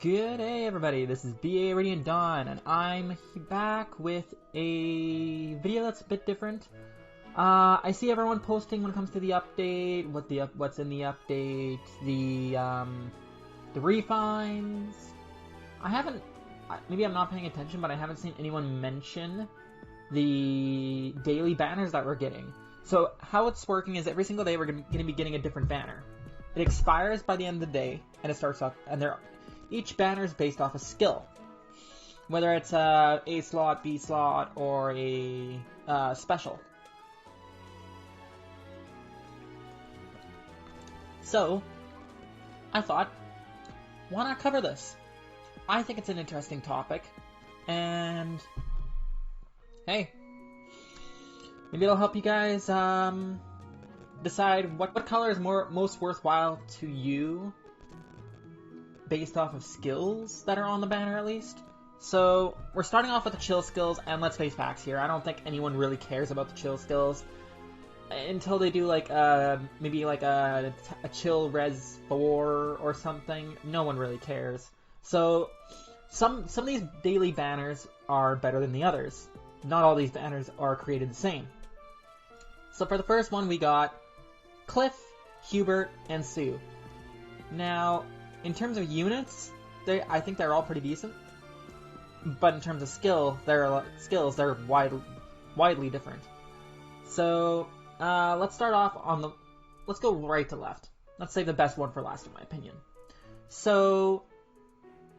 Good day, everybody. This is BA Radiant Dawn, and I'm back with a video that's a bit different. I see everyone posting when it comes to the update, what's in the update, the refines. Maybe I'm not paying attention, but I haven't seen anyone mention the daily banners that we're getting. So how it's working is every single day we're going to be getting a different banner. It expires by the end of the day, and it starts off, and each banner is based off a skill. Whether it's a A slot, B slot, or a special. So, I thought, why not cover this? I think it's an interesting topic, and hey, maybe it'll help you guys decide what color is most worthwhile to you, based off of skills that are on the banner at least. So we're starting off with the chill skills, and let's face facts here. I don't think anyone really cares about the chill skills until they do like maybe like a chill res 4 or something. No one really cares. So some of these daily banners are better than the others. Not all these banners are created the same. So for the first one we got Cliff, Hubert, and Sue. Now, in terms of units, I think they're all pretty decent. But in terms of skills, they're widely different. So, let's start off let's go right to left. Let's save the best one for last, in my opinion. So,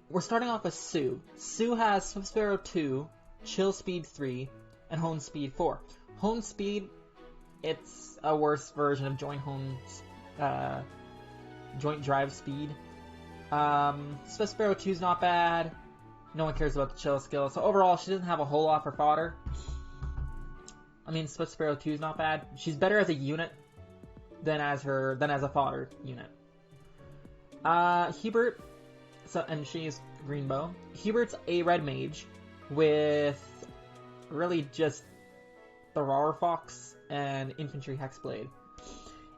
we're starting off with Sue. Sue has Swift Sparrow 2, Chill Speed 3, and Hone Speed 4. Hone Speed, it's a worse version of Joint Drive Speed. Swift Sparrow 2 is not bad. No one cares about the chill skill. So overall, she doesn't have a whole lot for fodder. I mean, Swift Sparrow 2 is not bad. She's better as a unit than as a fodder unit. Hubert, and she's green bow. Hubert's a red mage with really just the Roar Fox and Infantry Hexblade.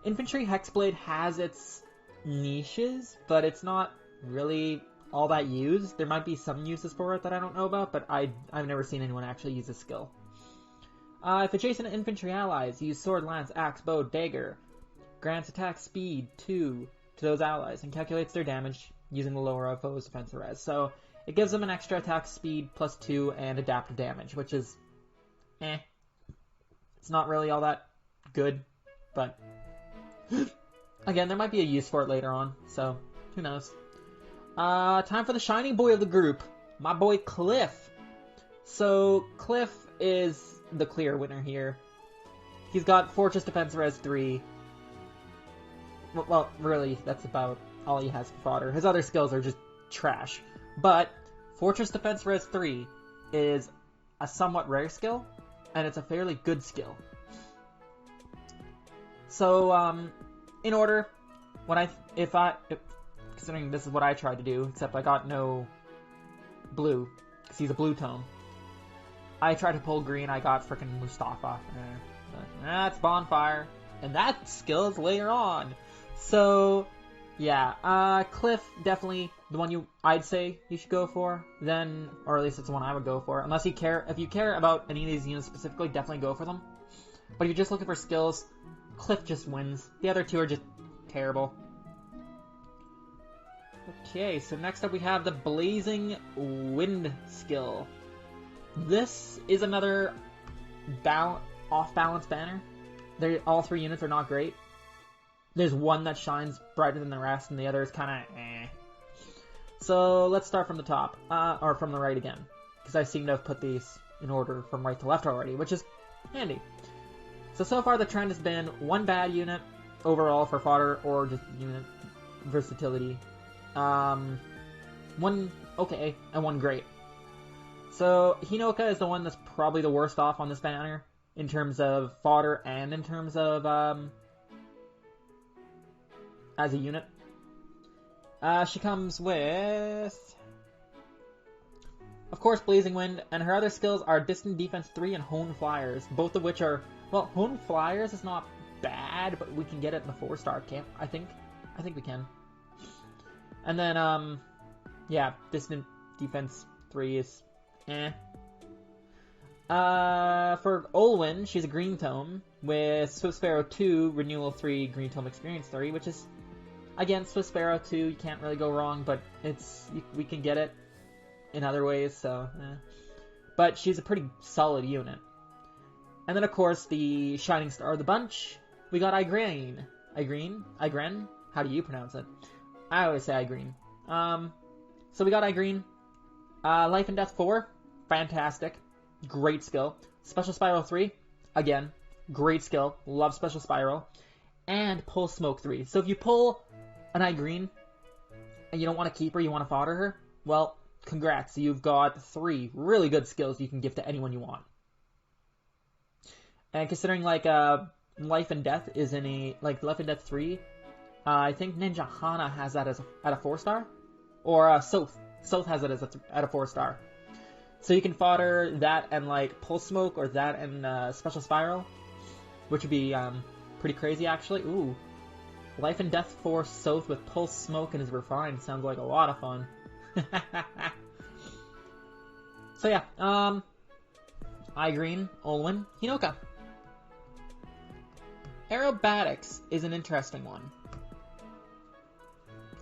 Infantry Hexblade has its niches, but it's not really all that used. There might be some uses for it that I don't know about, but I've never seen anyone actually use this skill. If adjacent infantry allies use sword, lance, axe, bow, dagger, grants attack speed 2 to those allies and calculates their damage using the lower of foe's defensive res. So it gives them an extra attack speed +2 and adaptive damage, which is It's not really all that good, but again, there might be a use for it later on, so who knows. Time for the shining boy of the group, my boy Cliff. So Cliff is the clear winner here. He's got Fortress Defense Res 3. Well, really, that's about all he has for fodder. His other skills are just trash. But Fortress Defense Res 3 is a somewhat rare skill, and it's a fairly good skill. So, in order, considering this is what I tried to do, except I got no blue, because he's a blue tone. I tried to pull green, I got frickin' Mustafa. That's Bonfire, and that skill is later on. So, yeah, Cliff, definitely the one I'd say you should go for, then, or at least it's the one I would go for. If you care about any of these units specifically, definitely go for them. But if you're just looking for skills, Cliff just wins. The other two are just terrible. Okay, so next up we have the Blazing Wind skill. This is another off-balance banner. All three units are not great. There's one that shines brighter than the rest, and the other is kind of eh. So let's start from the top, or from the right again, because I seem to have put these in order from right to left already, which is handy. So far the trend has been one bad unit overall for fodder, or just unit versatility. One okay, and one great. So Hinoka is the one that's probably the worst off on this banner, in terms of fodder and in terms of, as a unit. She comes with, of course, Blazing Wind, and her other skills are Distant Defense 3 and Hone Flyers, both of which are, well, Hone Flyers is not bad, but we can get it in the 4-star camp, I think we can. And then, Yeah, distant defense 3 is eh. For Olwen, she's a green tome with Swift Sparrow 2, Renewal 3, Green Tome Experience 3, which is, again, Swift Sparrow 2, you can't really go wrong, but we can get it in other ways, so eh. But she's a pretty solid unit. And then, of course, the shining star of the bunch, we got Igren. Igren? How do you pronounce it? I always say Igren. So we got Igren. Life and Death 4, fantastic. Great skill. Special Spiral 3, again, great skill. Love Special Spiral. And Pull Smoke 3. So if you pull an Igren and you don't want to keep her, you want to fodder her, well, congrats. You've got 3 really good skills you can give to anyone you want. And considering, like, Life and Death is in a, like, Life and Death 3, I think Ninja Hana has that as at a 4-star? Or, Soth. Soth has it as at a 4-star. So you can fodder that and, like, Pull Smoke, or that and Special Spiral, which would be pretty crazy, actually. Ooh. Life and Death 4 Soth with Pull Smoke and is refined sounds like a lot of fun. So yeah, Igren, Olwen, Hinoka. Aerobatics is an interesting one.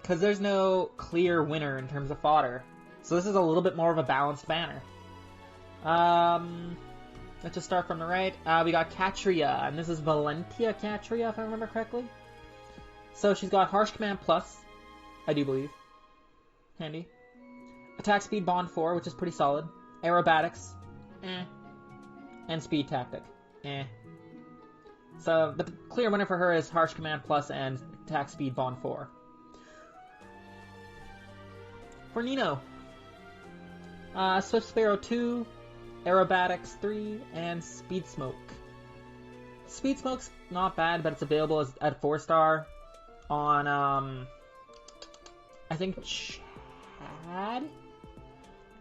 Because there's no clear winner in terms of fodder. So this is a little bit more of a balanced banner. Let's just start from the right. We got Katria, and this is Valentia Katria, if I remember correctly. So she's got Harsh Command Plus, I do believe. Handy. Attack Speed Bond 4, which is pretty solid. Aerobatics, eh. And Speed Tactic, eh. So the clear winner for her is Harsh Command Plus and Attack Speed Bond 4. For Nino, Swift Sparrow 2, Aerobatics 3, and Speed Smoke. Speed Smoke's not bad, but it's available at 4-star on, I think, Chad?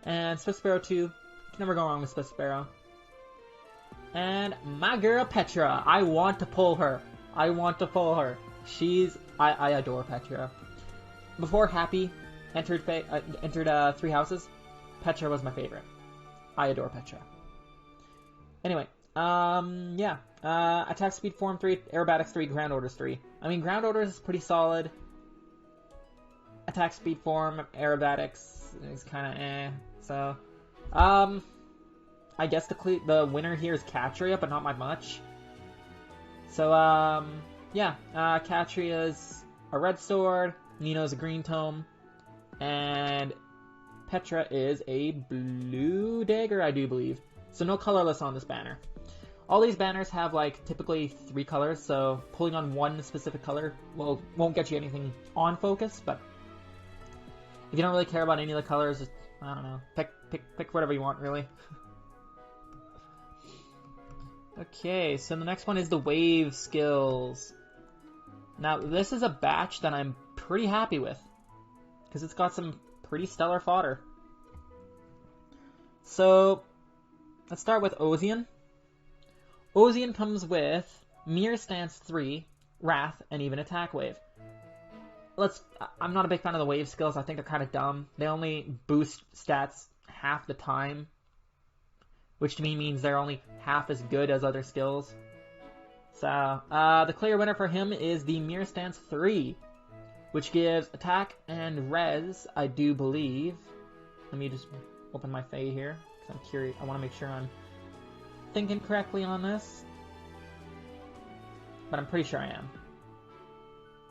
And Swift Sparrow 2, can never go wrong with Swift Sparrow. And my girl Petra, I want to pull her. I want to pull her. I adore Petra. Before Happy entered 3 houses, Petra was my favorite. I adore Petra. Anyway, yeah. Attack Speed Form 3, Aerobatics 3, Ground Orders 3. I mean, Ground Orders is pretty solid. Attack Speed Form, Aerobatics is kind of eh. So, I guess the winner here is Katria, but not by much. So, yeah. Katria's a red sword, Nino's a green tome, and Petra is a blue dagger, I do believe. So no colorless on this banner. All these banners have, like, typically 3 colors, so pulling on one specific color won't get you anything on focus, but if you don't really care about any of the colors, just, I don't know, pick whatever you want, really. Okay, so the next one is the wave skills. Now, this is a batch that I'm pretty happy with, because it's got some pretty stellar fodder. So, let's start with Ozian. Ozian comes with Mirror Stance 3, Wrath, and even Attack Wave. I'm not a big fan of the wave skills. I think they're kind of dumb. They only boost stats half the time, which to me means they're only half as good as other skills. So, the clear winner for him is the Mirror Stance 3, which gives attack and res, I do believe. Let me just open my Fae here, because I'm curious. I want to make sure I'm thinking correctly on this. But I'm pretty sure I am.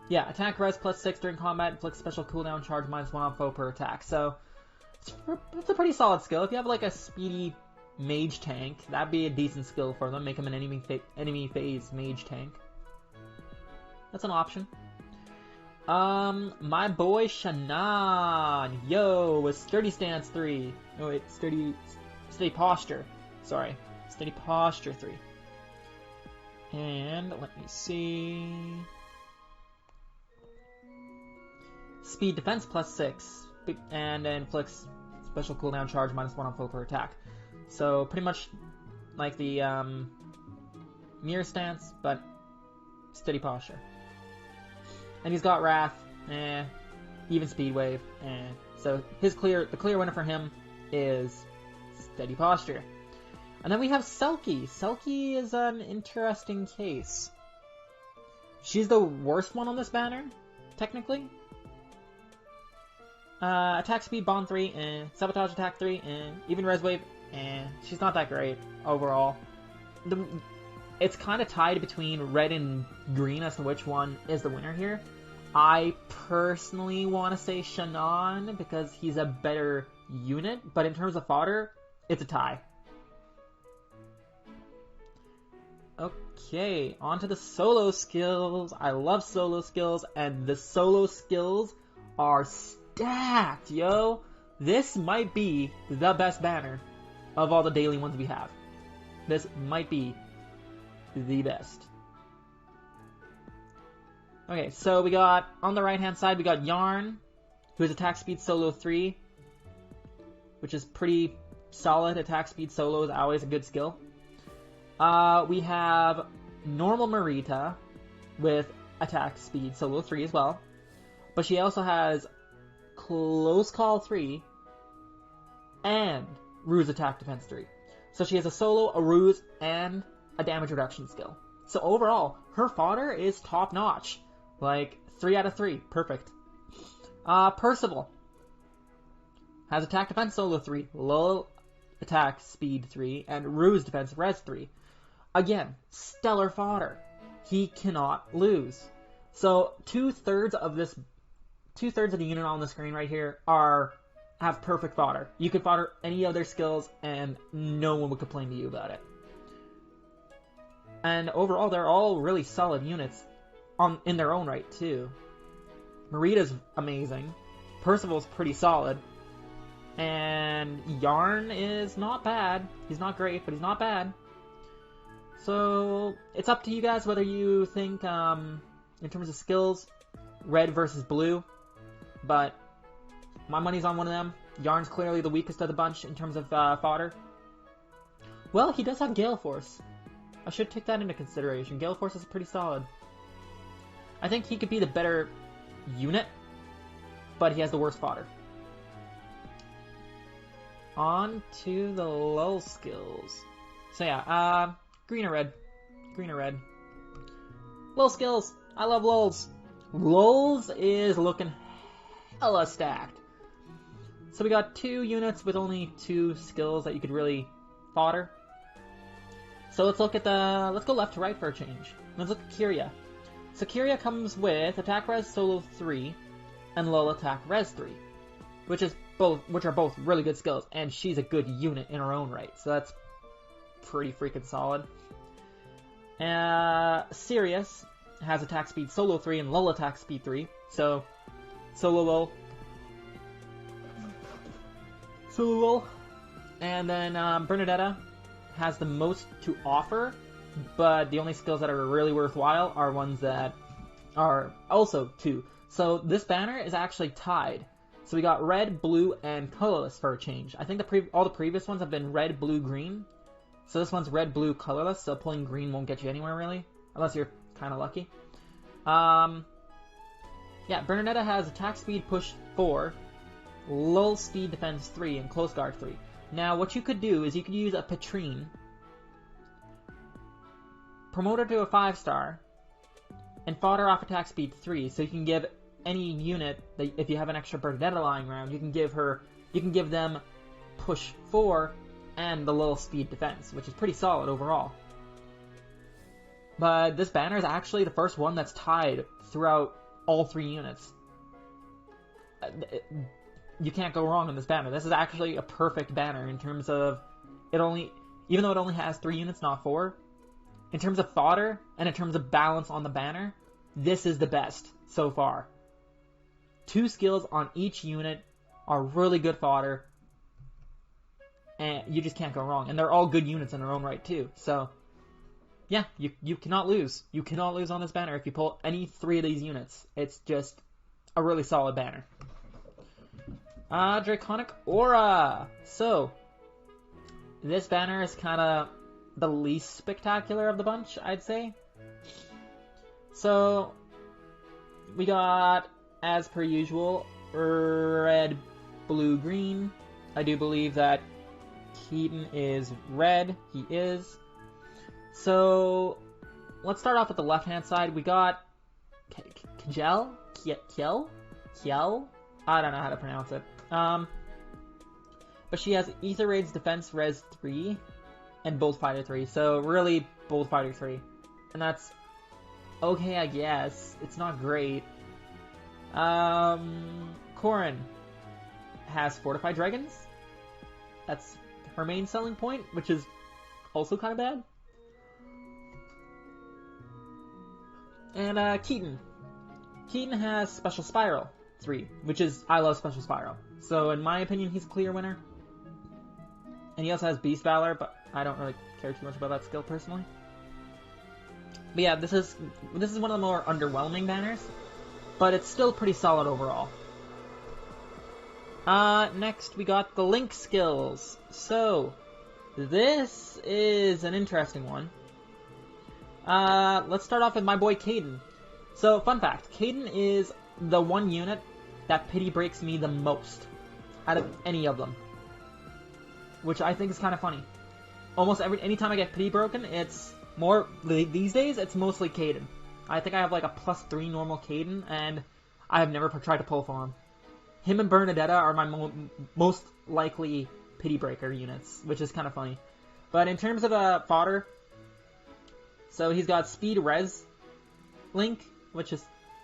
Yeah, attack res plus 6 during combat, inflicts special cooldown charge -1 on foe per attack. So, it's a pretty solid skill. If you have like a speedy mage tank, that'd be a decent skill for them. Make him an enemy phase mage tank. That's an option. My boy Shannon, yo, with Sturdy Stance 3. Oh wait, Steady Posture. Sorry, Steady Posture 3. And let me see. Speed Defense plus 6, and inflicts special cooldown charge -1 on foe per attack. So pretty much like the Mirror Stance, but Steady Posture. And he's got Wrath, even speed wave, and so the clear winner for him is Steady Posture. And then we have Selkie. Selkie is an interesting case. She's the worst one on this banner, technically. Attack speed, bond 3, and sabotage attack 3, and even res wave, and she's not that great overall. It's kind of tied between red and green as to which one is the winner here. I personally want to say Shannon because he's a better unit, but in terms of fodder, it's a tie. Okay, on to the solo skills. I love solo skills, and the solo skills are stacked, yo! This might be the best banner of all the daily ones we have. This might be the best. Okay, so we got, on the right-hand side, we got Yarn, who has attack speed solo 3, which is pretty solid. Attack speed solo is always a good skill. We have normal Marita with attack speed solo 3 as well, but she also has close call 3 and ruse attack defense 3. So she has a solo, a ruse, and a damage reduction skill. So overall, her fodder is top notch. Like, 3 out of 3. Perfect. Percival has attack defense solo 3, low attack speed 3, and ruse defense res 3. Again, stellar fodder. He cannot lose. So two-thirds of the unit on the screen right here have perfect fodder. You could fodder any of their skills and no one would complain to you about it. And overall, they're all really solid units in their own right, too. Marita's amazing. Percival's pretty solid. And Yarn is not bad. He's not great, but he's not bad. So, it's up to you guys whether you think, in terms of skills, red versus blue. But my money's on one of them. Yarn's clearly the weakest of the bunch in terms of fodder. Well, he does have Gale Force. I should take that into consideration. Gale Force is pretty solid. I think he could be the better unit, but he has the worst fodder. On to the Lolz skills. So yeah, green or red. Green or red. Lolz skills. I love Lolz. Lolz is looking hella stacked. So we got 2 units with only 2 skills that you could really fodder. So let's look at let's go left to right for a change. Let's look at Kyria. So Kyria comes with attack res solo 3 and low attack res 3, which are both really good skills, and she's a good unit in her own right. So that's pretty freaking solid. Sirius has attack speed solo 3 and low attack speed 3. So solo low. Solo low. And then Bernadetta has the most to offer, but the only skills that are really worthwhile are ones that are also 2. So this banner is actually tied. So we got red, blue, and colorless for a change. I think all the previous ones have been red, blue, green. So this one's red, blue, colorless, so pulling green won't get you anywhere really, unless you're kind of lucky. Yeah, Bernadetta has attack speed push 4, low speed defense 3, and close guard 3. Now, what you could do is you could use a Petrine, promote her to a 5-star, and fodder off attack speed 3, so you can give any unit, that if you have an extra Bernadetta lying around, you can give them push 4 and the low speed defense, which is pretty solid overall. But this banner is actually the first one that's tied throughout all 3 units. You can't go wrong in this banner. This is actually a perfect banner in terms of even though it only has 3 units, not 4, in terms of fodder and in terms of balance on the banner, this is the best so far. 2 skills on each unit are really good fodder, and you just can't go wrong. And they're all good units in their own right too. So yeah, you cannot lose. You cannot lose on this banner if you pull any 3 of these units. It's just a really solid banner. Draconic Aura. So this banner is kind of the least spectacular of the bunch, I'd say. So we got, as per usual, red, blue, green. I do believe that Keaton is red. He is. So, let's start off with the left-hand side. We got Kiel? I don't know how to pronounce it. But she has Ether Raid's Defense Res 3 and Bolt Fighter 3. So, really, Bolt Fighter 3. And that's okay, I guess. It's not great. Corrin has Fortified Dragons. That's her main selling point, which is also kind of bad. And Keaton. Keaton has Special Spiral 3, which is, I love Special Spiral. So in my opinion, he's a clear winner. And he also has Beast Valor, but I don't really care too much about that skill personally. But yeah, this is one of the more underwhelming banners, but it's still pretty solid overall. Next we got the Link skills. So, this is an interesting one. Let's start off with my boy Caden. So, fun fact, Caden is the one unit that pity breaks me the most out of any of them. Which I think is kind of funny. Almost anytime I get pity broken, it's more, these days, it's mostly Caden. I think I have like a +3 normal Caden, and I have never tried to pull for him. Him and Bernadetta are my most likely pity breaker units, which is kind of funny. But in terms of fodder, so he's got Speed Res Link, which is,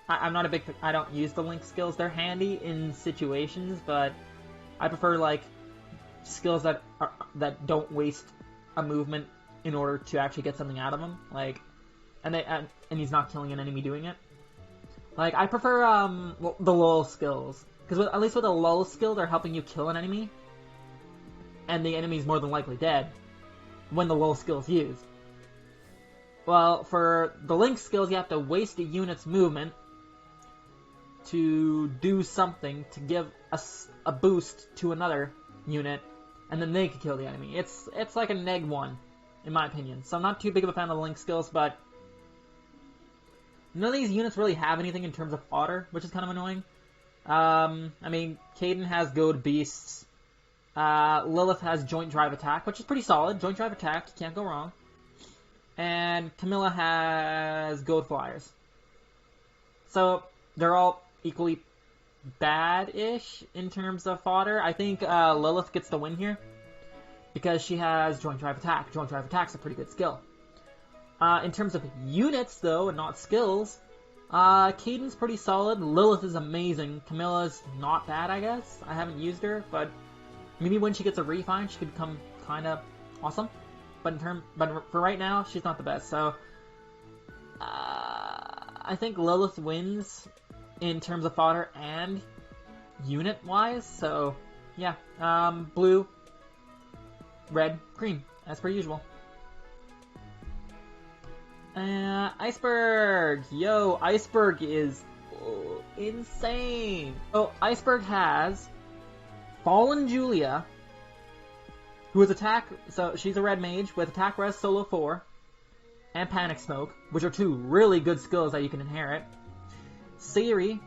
I'm not a big, I don't use the Link skills. They're handy in situations, but I prefer like skills that don't waste a movement in order to actually get something out of him. Like, and he's not killing an enemy doing it. Like, I prefer the Lolz skills. Because at least with a Lolz skill, they're helping you kill an enemy. And the enemy's more than likely dead when the Lolz skill is used. Well, for the Link skills, you have to waste a unit's movement to do something to give a boost to another unit, and then they can kill the enemy. It's like a neg 1, in my opinion. So I'm not too big of a fan of the Link skills, but none of these units really have anything in terms of fodder, which is kind of annoying. I mean, Caden has Goad Beasts. Lilith has Joint Drive Attack, which is pretty solid. Joint Drive Attack, you can't go wrong. And Camilla has Goad Flyers. So, they're all equally bad-ish in terms of fodder. I think Lilith gets the win here because she has Joint Drive Attack. Joint Drive Attack's a pretty good skill. In terms of units, though, and not skills, Caden's pretty solid. Lilith is amazing. Camilla's not bad, I guess. I haven't used her, but maybe when she gets a refine, she could become kind of awesome. But for right now, she's not the best. So I think Lilith wins in terms of fodder and unit-wise. So yeah, blue, red, green, as per usual. Iceberg! Yo, Iceberg is insane! So, Iceberg has Fallen Julia, who is so she's a red mage with attack res solo 4, and Panic Smoke, which are 2 really good skills that you can inherit. Sayri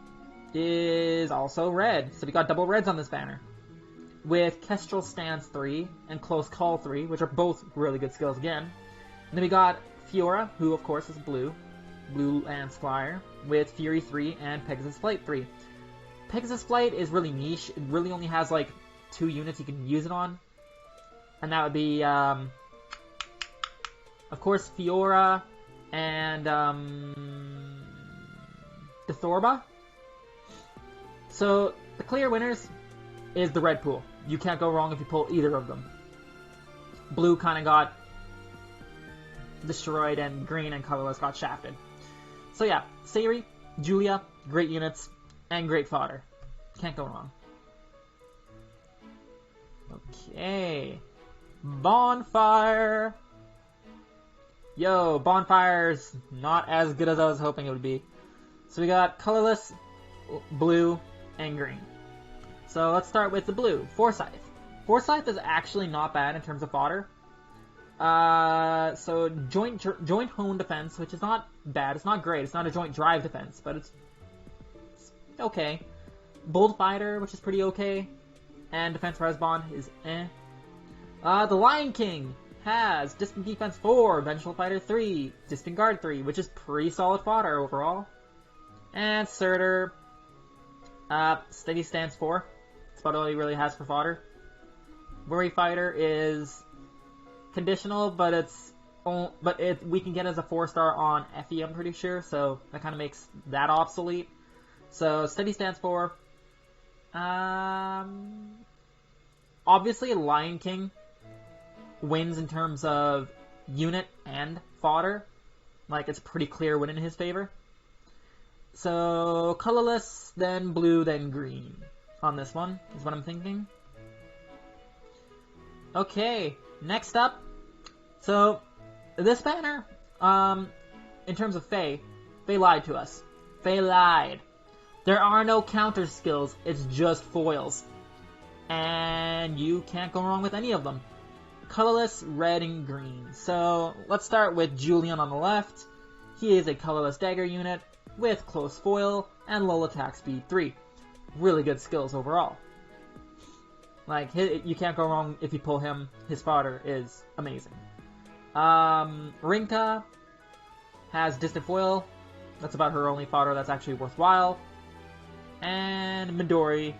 is also red, so we got double reds on this banner. With Kestrel Stance 3 and Close Call 3, which are both really good skills again. And then we got Fiora, who of course is blue Lance Flyer, with Fury 3 and Pegasus Flight 3. Pegasus Flight is really niche. It really only has like 2 units you can use it on. And that would be, of course, Fiora and the Thorba. So, the clear winners is the red pool. You can't go wrong if you pull either of them. Blue kind of got destroyed, and green and colorless got shafted. So yeah, Sayri, Julia, great units, and great fodder. Can't go wrong. Okay. Bonfire! Yo, Bonfire's not as good as I was hoping it would be. So we got colorless, blue, and green. So let's start with the blue. Forsyth. Forsyth is actually not bad in terms of fodder. So joint hone defense, which is not bad. It's not great. It's not a joint drive defense, but it's okay. Bold Fighter, which is pretty okay. And Defense Res Bond is eh. The Lion King has Distant Defense 4, Vengeful Fighter 3, Distant Guard 3, which is pretty solid fodder overall. And Surtur, Steady Stance 4. That's about all he really has for fodder. Worry Fighter is conditional, but we can get as a 4-star on FE, I'm pretty sure, so that kind of makes that obsolete. So Steady Stance 4. Obviously, Lion King wins in terms of unit and fodder. Like, it's a pretty clear win in his favor. So, colorless, then blue, then green on this one, is what I'm thinking. Okay, next up. So, this banner, in terms of Faye lied to us. Faye lied. There are no counter skills, it's just foils. And you can't go wrong with any of them. Colorless, red, and green. So, let's start with Julian on the left. He is a colorless dagger unit with close foil and low attack speed 3. Really good skills overall. Like, you can't go wrong if you pull him. His fodder is amazing. Rinka has distant foil. That's about her only fodder that's actually worthwhile. And Midori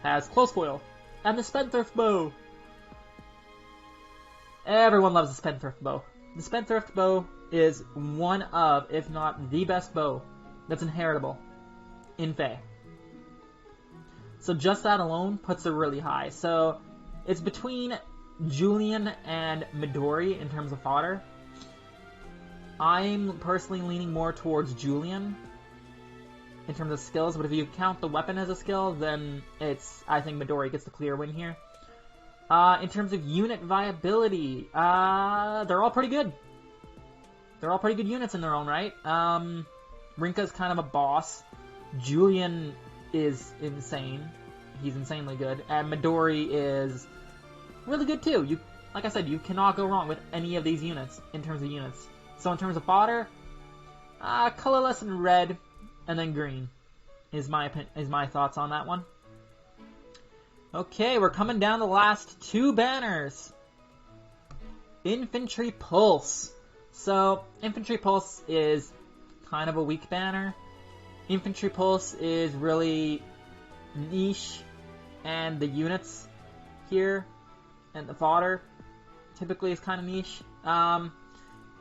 has close foil. And the Spendthrift Bow. Everyone loves the Spendthrift Bow. The Spendthrift Bow is one of, if not the best bow that's inheritable in Fae. So just that alone puts her really high. So it's between Julian and Midori in terms of fodder. I'm personally leaning more towards Julian in terms of skills, but if you count the weapon as a skill, then I think Midori gets the clear win here. In terms of unit viability, they're all pretty good. They're all pretty good units in their own right. Rinka's kind of a boss. Julian is insane. He's insanely good. And Midori is really good too. Like I said, you cannot go wrong with any of these units in terms of units. So in terms of fodder, colorless and red, and then green is my thoughts on that one. Okay, we're coming down the last two banners. Infantry Pulse. So, Infantry Pulse is kind of a weak banner. Infantry Pulse is really niche, and the units here and the fodder typically is kind of niche.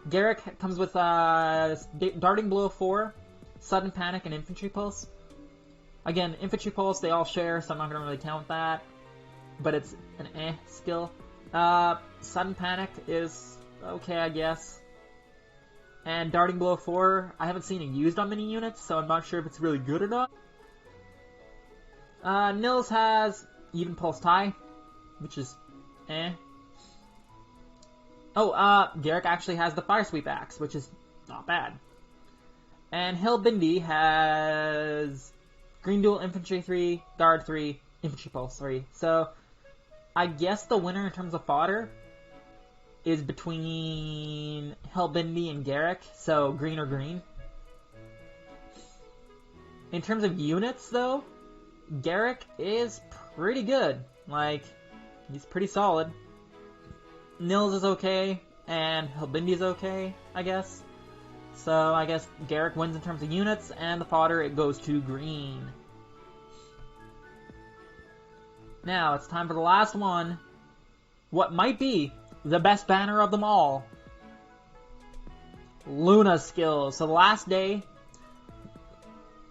Garrick comes with Darting Blow 4, Sudden Panic, and Infantry Pulse. Again, Infantry Pulse, they all share, so I'm not going to really count that. But it's an skill. Sudden Panic is okay, I guess. And Darting Blow 4, I haven't seen it used on many units, so I'm not sure if it's really good or not. Nils has Even Pulse Tie, which is Oh, Garrick actually has the Fire Sweep Axe, which is not bad. And Hellbindi has Green Dual Infantry 3, Guard 3, Infantry Pulse 3. So, I guess the winner in terms of fodder is between Hellbindi and Garrick, so green or green. In terms of units, though, Garrick is pretty good. Like, he's pretty solid. Nils is okay, and Hellbindi is okay, I guess. So, I guess Garrick wins in terms of units, and the fodder, it goes to green. Now, it's time for the last one. What might be the best banner of them all. Luna skills. So the last day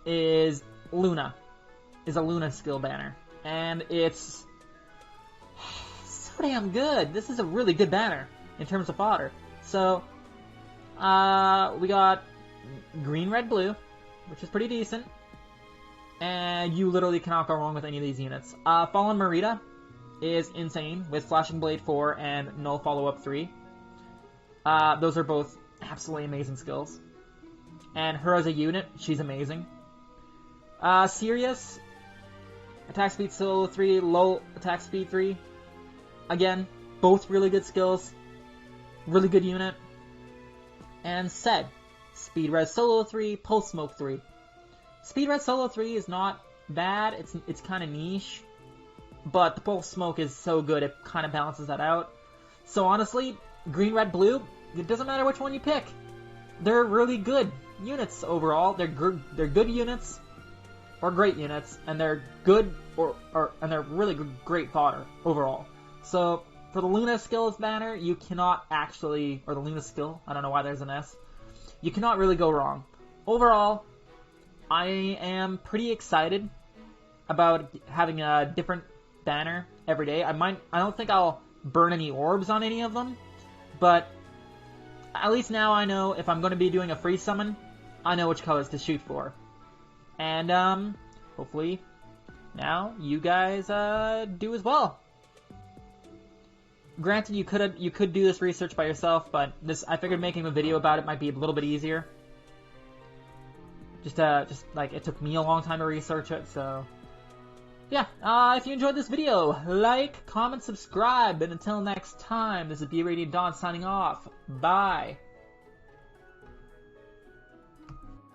is Luna. Is a Luna skill banner. And it's so damn good. This is a really good banner in terms of fodder. So, we got green, red, blue, which is pretty decent. And you literally cannot go wrong with any of these units. Fallen Marita is insane with Flashing Blade 4 and Null Follow-Up 3. Those are both absolutely amazing skills. And her as a unit, she's amazing. Sirius, Attack Speed Solo 3, Low Attack Speed 3. Again, both really good skills. Really good unit. And Sed, Speed Res Solo 3, Pulse Smoke 3. Speed Res Solo 3 is not bad. It's kind of niche, but the pulse smoke is so good it kind of balances that out. So honestly, green, red, blue, it doesn't matter which one you pick. They're really good units overall. They're good units, or great units, and they're good and they're really great fodder overall. So for the Luna skills banner, you cannot actually, or the Luna skill, I don't know why there's an S, you cannot really go wrong. Overall, I am pretty excited about having a different banner every day. I don't think I'll burn any orbs on any of them, but at least now I know if I'm going to be doing a free summon, I know which colors to shoot for. And hopefully now you guys do as well. Granted, you could do this research by yourself, but I figured making a video about it might be a little bit easier. Just like it took me a long time to research it, so yeah. If you enjoyed this video, like, comment, subscribe, and until next time, this is B Radiant Dawn signing off. Bye.